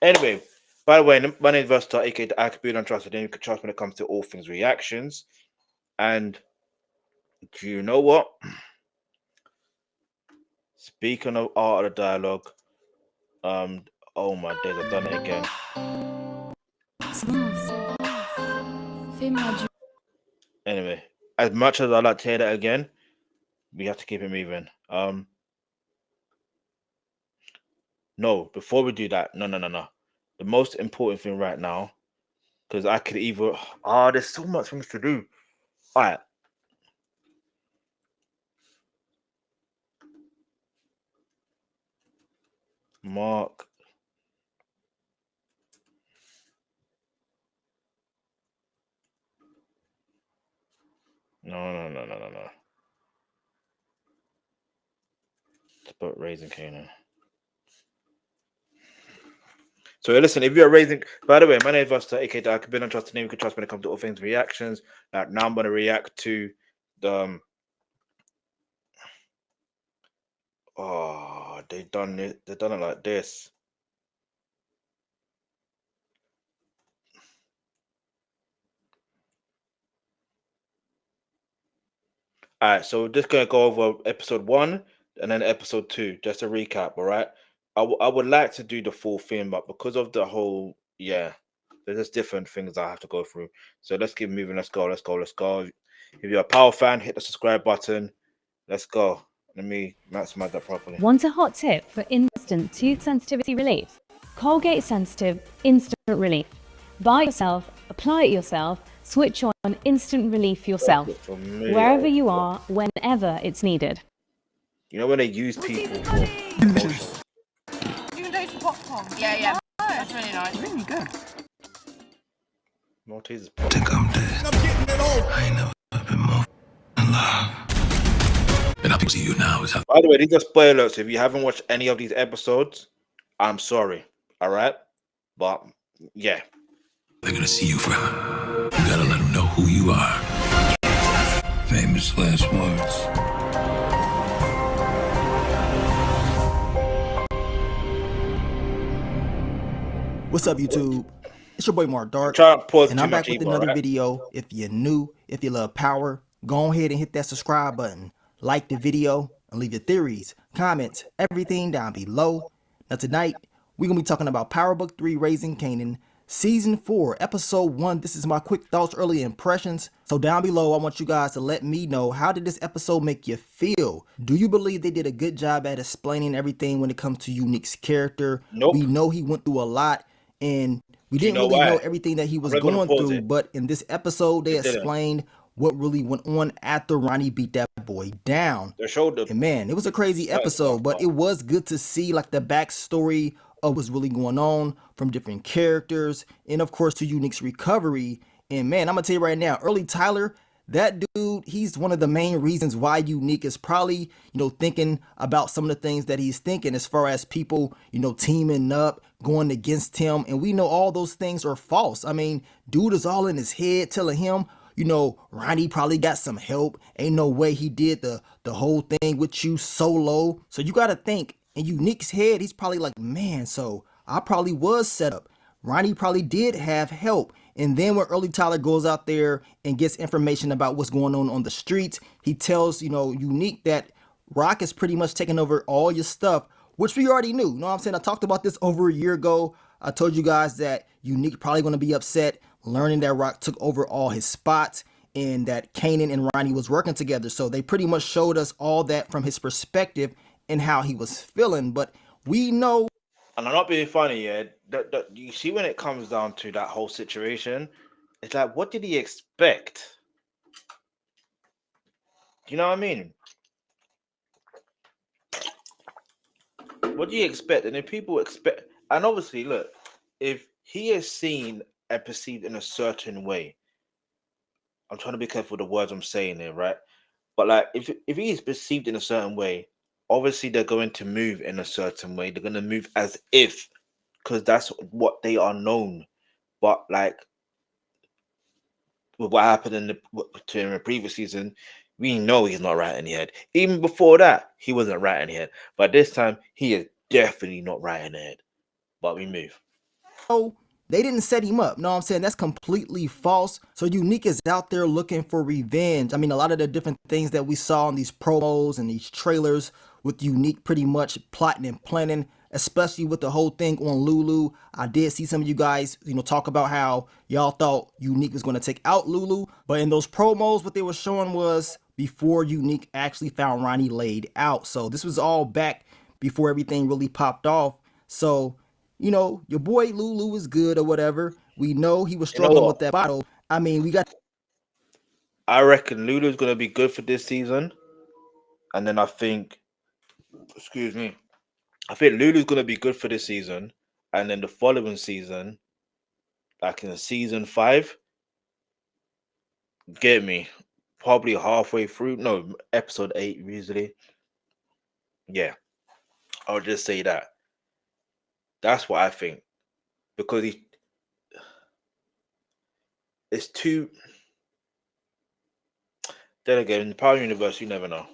Anyway, by the way, my name is Versatile, aka the Alkebulan trusted name. You can trust when it comes to all things reactions. And do you know what? Speaking of art of the dialogue, um, oh my days, I've done it again. Anyway, as much as I like to hear that again, we have to keep it moving. No, before we do that, no. The most important thing right now, because I could either there's so much things to do. All right. Mark. No. It's about raising Kanan. So listen, if you're raising, by the way, my name is Buster, aka I could be on trust name. You can trust when it comes to all things reactions. Now I'm gonna react to the. Oh, they done it. They done it like this. All right, so we're just gonna go over episode 1 and then episode 2, just a recap. All right, I would like to do the full thing, but because of the whole, yeah, there's just different things I have to go through. So let's keep moving. Let's go. If you're a Power fan, hit the subscribe button. Let's go. Let me maximize that properly. Want a hot tip for instant tooth sensitivity relief? Colgate Sensitive Instant Relief. Buy it yourself, apply it yourself, switch on instant relief yourself, wherever you are, whenever it's needed. You know when they use people for delicious. You can taste the popcorn. Yeah. That's really nice. Really good. Maltese. I think I'm dead. I ain't never been more in love. And I can see you now is how. By the way, these are spoilers. If you haven't watched any of these episodes, I'm sorry. All right, but yeah, They're gonna see you forever. You gotta let them know who you are. Famous last words. What's up, YouTube? It's your boy Mark Dark, try to pause and too I'm back much with evil, another right? video. If you're new, if you love power, go ahead and hit that subscribe button, like the video, and leave your theories, comments, everything down below. Now tonight, we're going to be talking about Power Book 3, Raising Kanan, Season 4, Episode 1. This is my quick thoughts, early impressions. So down below, I want you guys to let me know, how did this episode make you feel? Do you believe they did a good job at explaining everything when it comes to Unique's character? Nope. We know he went through a lot, and we Do you didn't know really why? know everything that he was I'm gonna going pause through, it. but in this episode, they They didn't. explained what really went on after Ronnie beat that boy down. They showed the And man, it was a crazy That is episode, fucked but up. it was good to see like the backstory of what's really going on from different characters, and of course to Unique's recovery. And man, I'm gonna tell you right now, early Tyler, that dude, he's one of the main reasons why Unique is probably, thinking about some of the things that he's thinking as far as people, teaming up, going against him. And we know all those things are false. I mean, dude is all in his head telling him, Ronnie probably got some help. Ain't no way he did the whole thing with you solo. So you gotta think, in Unique's head, he's probably like, man, so I probably was set up. Ronnie probably did have help. And then when early Tyler goes out there and gets information about what's going on the streets, he tells, Unique that Rock is pretty much taking over all your stuff, which we already knew. You know what I'm saying? I talked about this over a year ago. I told you guys that Unique probably going to be upset learning that Rock took over all his spots and that Kanan and Ronnie was working together. So they pretty much showed us all that from his perspective and how he was feeling. But we know. And I'm not being funny, yeah. You see, when it comes down to that whole situation, it's like, what did he expect? You know what I mean? What do you expect? And if people expect, and obviously, look, if he is seen and perceived in a certain way, I'm trying to be careful with the words I'm saying here, right? But like, if he is perceived in a certain way, obviously they're going to move in a certain way. They're going to move as if, because that's what they are known. But like, with what happened to him in the previous season, we know he's not right in the head. Even before that, he wasn't right in the head. But this time, he is definitely not right in the head. But we move. show, they didn't set him up. Know what I'm saying? That's completely false. So Unique is out there looking for revenge. I mean, a lot of the different things that we saw in these promos and these trailers with Unique pretty much plotting and planning, especially with the whole thing on Lulu. I did see some of you guys, talk about how y'all thought Unique was going to take out Lulu. But in those promos, what they were showing was before Unique actually found Ronnie laid out. So this was all back before everything really popped off. So, your boy Lulu is good or whatever. We know he was struggling with that bottle. I mean, I reckon Lulu's going to be good for this season. And then I think Lulu's going to be good for this season. And then the following season, like in season 5, get me, probably halfway through. No, episode 8 usually. Yeah, I'll just say that. That's what I think. Because it's too... Then again, in the Power Universe, you never know.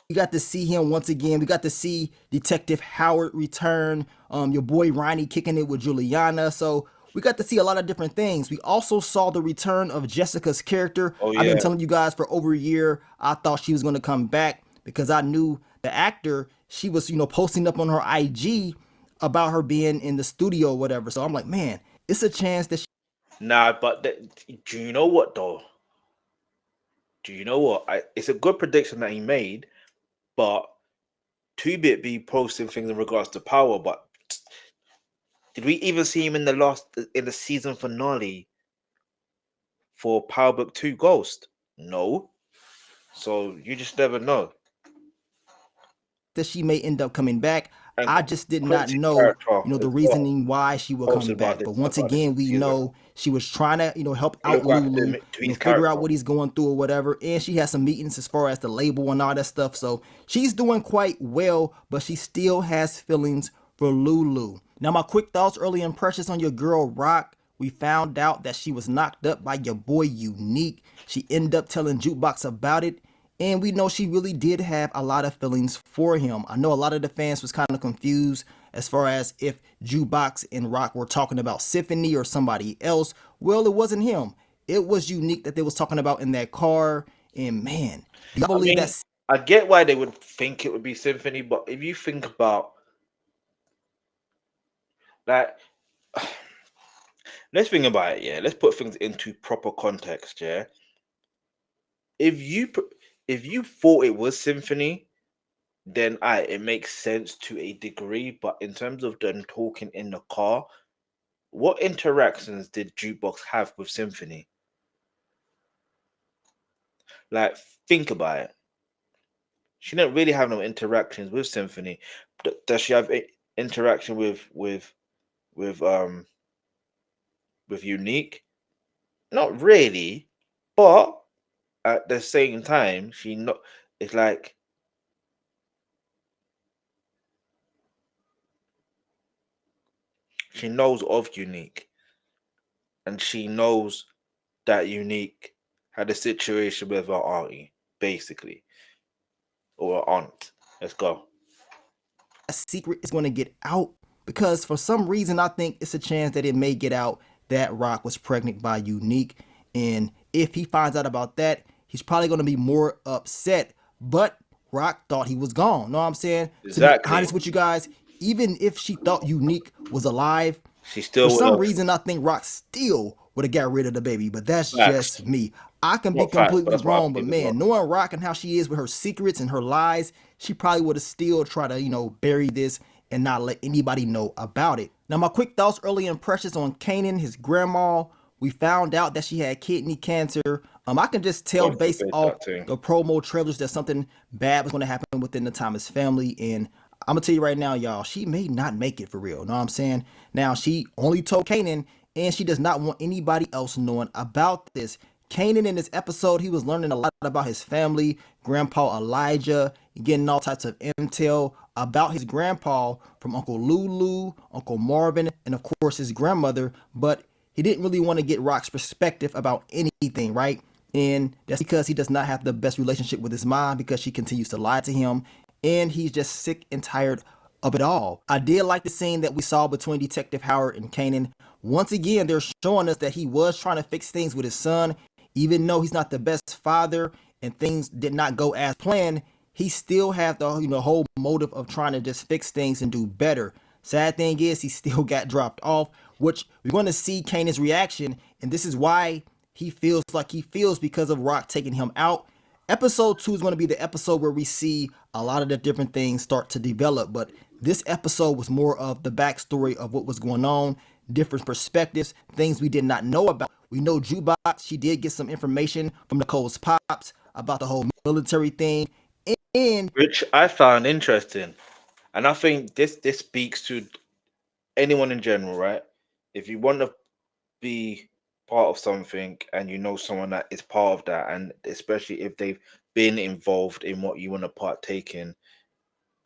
We got to see him once again. We got to see Detective Howard return. Your boy Ronnie kicking it with Juliana. So we got to see a lot of different things. We also saw the return of Jessica's character. Oh, yeah. I've been telling you guys for over a year, I thought she was going to come back because I knew the actor, she was, posting up on her IG about her being in the studio or whatever. So I'm like, man, it's a chance that Nah, but do you know what, though? Do you know what? It's a good prediction that he made, but 2-Bit be posting things in regards to Power, but did we even see him in the season finale for Power Book 2 Ghost? No. So you just never know. that she may end up coming back. And I just did not know, the reasoning why she would come back. But once again, we know she was trying to, help out Lulu, figure out what he's going through or whatever. And she has some meetings as far as the label and all that stuff. So she's doing quite well, but she still has feelings for Lulu. Now, my quick thoughts, early impressions on your girl Rock. We found out that she was knocked up by your boy Unique. She ended up telling Jukebox about it. And we know she really did have a lot of feelings for him. I know a lot of the fans was kind of confused as far as if Jukebox and Rock were talking about Symphony or somebody else. Well, it wasn't him. It was Unique that they was talking about in that car. And man, do you believe that? I get why they would think it would be Symphony, but if you think about that, let's think about it, yeah. Let's put things into proper context, yeah. If you thought it was Symphony, then it makes sense to a degree. But in terms of them talking in the car, what interactions did Jukebox have with Symphony? Like, think about it. She didn't really have no interactions with Symphony. Does she have interaction with Unique? Not really, but at the same time, it's like she knows of Unique, and she knows that Unique had a situation with her auntie, basically, or her aunt. Let's go. A secret is going to get out because for some reason I think it's a chance that it may get out that Rock was pregnant by Unique, and if he finds out about that, he's probably going to be more upset. But Rock thought he was gone. Know what I'm saying? Exactly. To be honest with you guys, even if she thought Unique was alive, she still for some reason I think Rock still would have got rid of the baby. But that's just me. I can be completely wrong, but man, knowing Rock and how she is with her secrets and her lies, she probably would have still tried to, bury this and not let anybody know about it. Now, my quick thoughts, early impressions on Kanan, his grandma. We found out that she had kidney cancer. I can just tell based off the promo trailers that something bad was going to happen within the Thomas family. And I'm going to tell you right now, y'all, she may not make it for real. Know what I'm saying? Now, she only told Kanan, and she does not want anybody else knowing about this. Kanan in this episode, he was learning a lot about his family, Grandpa Elijah, getting all types of intel about his grandpa from Uncle Lulu, Uncle Marvin, and of course his grandmother, but he didn't really want to get Rock's perspective about anything, right? And that's because he does not have the best relationship with his mom because she continues to lie to him, and he's just sick and tired of it all. I did like the scene that we saw between Detective Howard and Kanan. Once again, they're showing us that he was trying to fix things with his son. Even though he's not the best father and things did not go as planned, he still had the whole motive of trying to just fix things and do better. Sad thing is he still got dropped off, which we're going to see Kanan's reaction, and this is why he feels like he feels because of Rock taking him out. Episode 2 is going to be the episode where we see a lot of the different things start to develop, but this episode was more of the backstory of what was going on, different perspectives, things we did not know about. We know Jukebox, she did get some information from Nicole's pops about the whole military thing, and which I found interesting. And I think this speaks to anyone in general, right? If you want to be part of something and you know someone that is part of that, and especially if they've been involved in what you want to partake in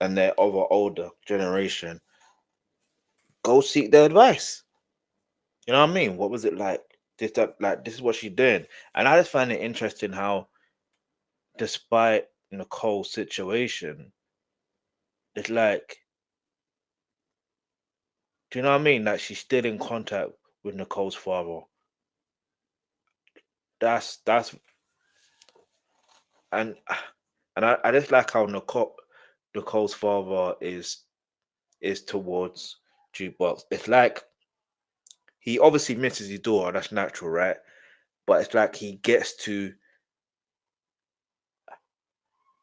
and they're of an older generation, go seek their advice. You know what I mean? What was it like? This is what she's doing. And I just find it interesting how, despite Nicole's situation, it's like, do you know what I mean? Like, she's still in contact with Nicole's father. That's and I just like how Nicole's father is towards Jukebox. It's like he obviously misses his daughter, that's natural, right? But it's like he gets to,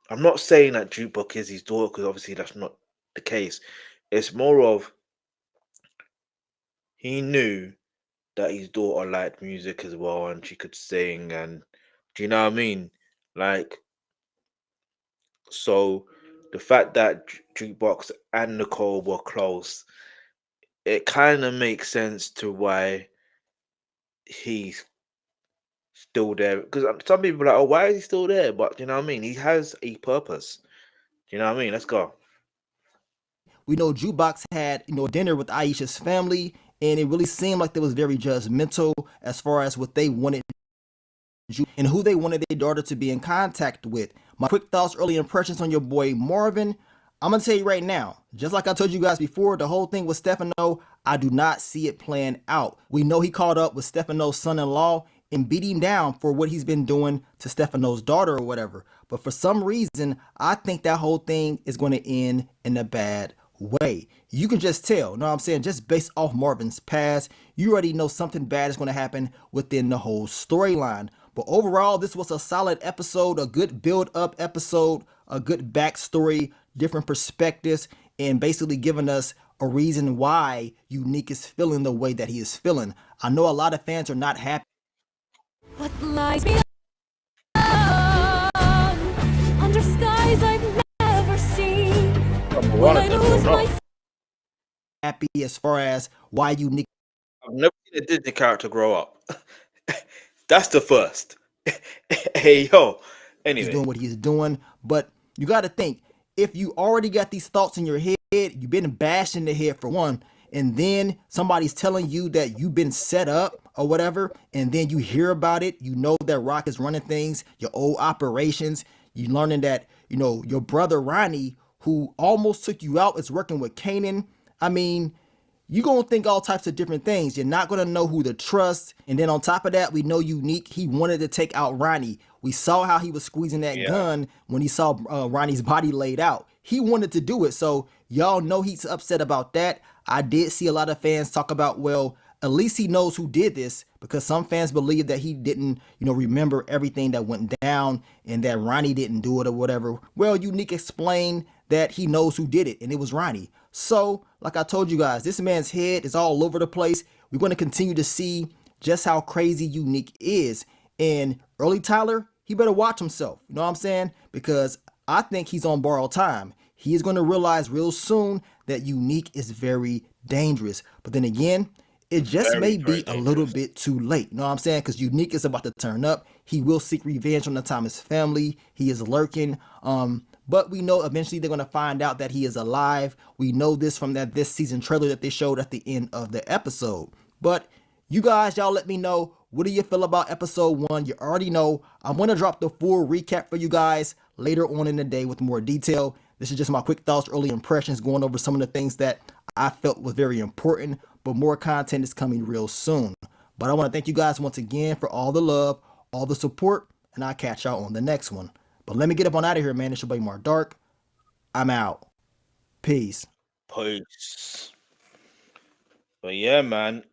I'm not saying that Jukebox is his daughter, because obviously that's not the case. It's more of, he knew that his daughter liked music as well and she could sing, and do you know what I mean? Like, so the fact that Jukebox and Nicole were close, it kind of makes sense to why he's still there. Because some people are like, oh, why is he still there? But you know what I mean? He has a purpose. Do you know what I mean? Let's go. we know Jukebox had dinner with Aisha's family, and it really seemed like they was very judgmental as far as what they wanted and who they wanted their daughter to be in contact with. My quick thoughts, early impressions on your boy Marvin. I'm going to tell you right now, just like I told you guys before, the whole thing with Stefano, I do not see it playing out. We know he caught up with Stefano's son-in-law and beat him down for what he's been doing to Stefano's daughter or whatever. But for some reason, I think that whole thing is going to end in a bad way. You can just tell, you know what I'm saying? Just based off Marvin's past, you already know something bad is going to happen within the whole storyline. But overall, this was a solid episode, a good build-up episode, a good backstory, different perspectives, and basically giving us a reason why Unique is feeling the way that he is feeling. I know a lot of fans are not happy. What lies beyond, under skies I've never seen, will I lose my Happy as far as why Unique I've never seen a Disney character grow up. That's the first. Hey, yo. is Anyway, doing what he's doing. But you got to think, if you already got these thoughts in your head, you've been bashed in the head for one, and then somebody's telling you that you've been set up or whatever, and then you hear about it, you know that Rock is running things, your old operations, you learning that, your brother Ronnie, who almost took you out, is working with Kanan. I mean, you're going to think all types of different things. You're not going to know who to trust. And then on top of that, we know Unique, he wanted to take out Ronnie. We saw how he was squeezing that gun when he saw Ronnie's body laid out. He wanted to do it. So y'all know he's upset about that. I did see a lot of fans talk about, well, at least he knows who did this, because some fans believe that he didn't, remember everything that went down and that Ronnie didn't do it or whatever. Well, Unique explained that he knows who did it, and it was Ronnie. So, like I told you guys, this man's head is all over the place. We're going to continue to see just how crazy Unique is. And early Tyler, he better watch himself. You know what I'm saying? Because I think he's on borrowed time. He is going to realize real soon that Unique is very dangerous. But then again, it just may be a little bit too late. You know what I'm saying? Because Unique is about to turn up. He will seek revenge on the Thomas family. He is lurking. But we know eventually they're going to find out that he is alive. We know this from this season trailer that they showed at the end of the episode. But you guys, y'all let me know, what do you feel about episode 1? You already know I'm going to drop the full recap for you guys later on in the day with more detail. This is just my quick thoughts, early impressions, going over some of the things that I felt was very important, but more content is coming real soon. But I want to thank you guys once again for all the love, all the support, and I'll catch y'all on the next one. But let me get up on out of here, man. It's your boy Mark Dark. I'm out. Peace. Peace. But yeah, man.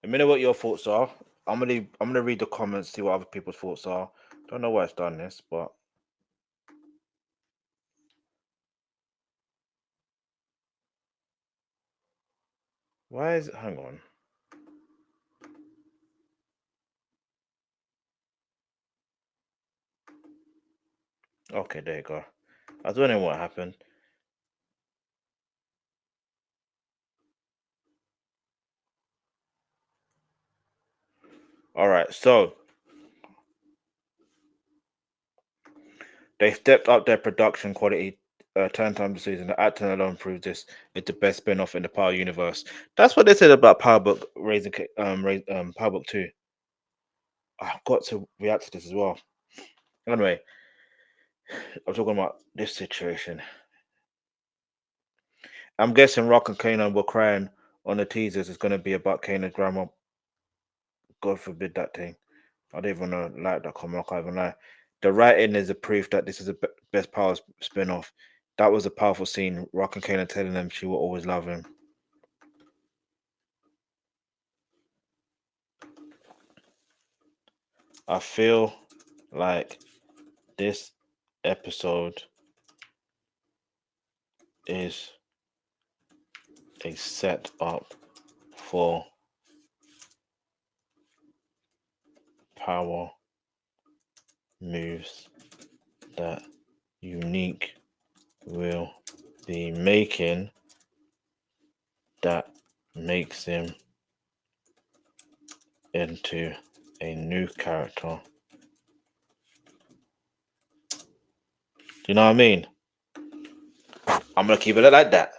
Let me know what your thoughts are. I'm gonna read the comments, see what other people's thoughts are. Don't know why it's done this, but why is it? Hang on. Okay, there you go. I was wondering what happened. All right, so they stepped up their production quality 10 times a season. The acting alone proves this is the best spin-off in the Power universe. That's what they said about Power Book Power Book 2. I've got to react to this as well. Anyway, I'm talking about this situation. I'm guessing Rock and Kanan were crying on the teasers. It's going to be about Kanan's grandma. God forbid that thing. I don't even know, like that comment. I can't even lie. The writing is a proof that this is a best Power spin-off. That was a powerful scene. Rock and Kanan telling them she will always love him. I feel like this episode is a setup for power moves that Unique will be making that makes him into a new character. Do you know what I mean? I'm gonna keep it like that.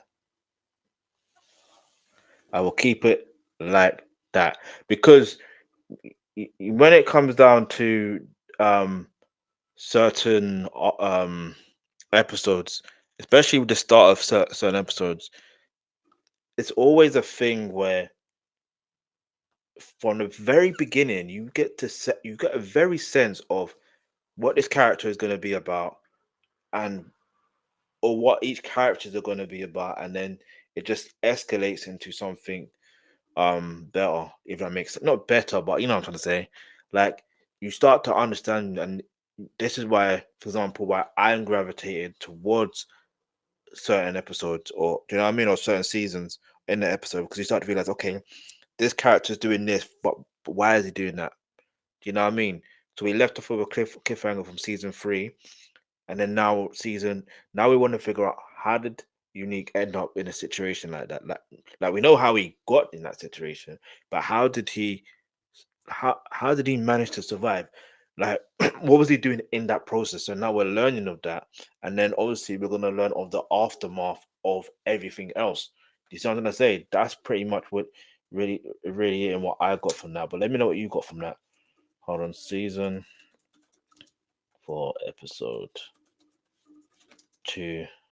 I will keep it like that because when it comes down to certain episodes, especially with the start of certain episodes, it's always a thing where from the very beginning you get a very sense of what this character is going to be about and or what each characters are going to be about, and then it just escalates into something better, if that makes sense. Not better, but you know what I'm trying to say. Like you start to understand, and this is why, for example, why I'm gravitated towards certain episodes, or do you know what I mean, or certain seasons in the episode, because you start to realize, okay, this character's doing this, but why is he doing that? Do you know what I mean? So we left off with a cliffhanger from season 3, and then now we want to figure out how did Unique end up in a situation like that. Like we know how he got in that situation, but how did he manage to survive? Like what was he doing in that process? So now we're learning of that, and then obviously we're gonna learn of the aftermath of everything else. You see what I'm gonna say? That's pretty much what really and what I got from that. But let me know what you got from that. Hold on, season 4, episode 2.